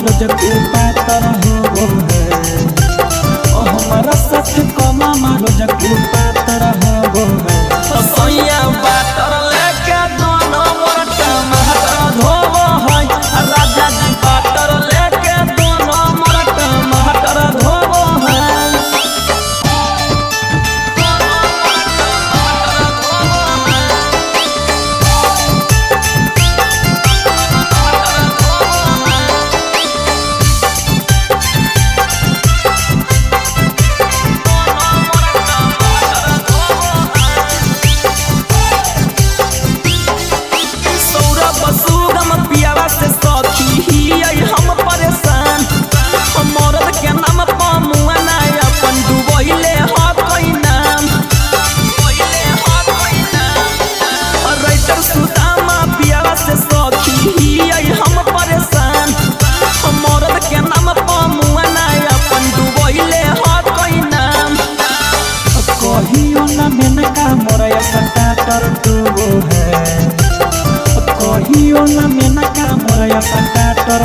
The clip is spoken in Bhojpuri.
रोज कुपातर हो है हमारा सच कमा रोज कुपातर हो है सैया बाटर लेके दोनों मोर टमाटर धोबो है राजा जी बाटर लेके दोनों मोर टमाटर धोबो है हम परेशान मरद के नाम पमुआ ना अपन डुबैले ह कोई नाम राइटर सुदामा पियावा से सखी हम परेशान मरद के नाम पमुआ ना अपन डुबैले ह कोई नाम कहियो ना मेनका मोरया सटाटर टूबो है कहियो ना मेनका मोरया सटाटर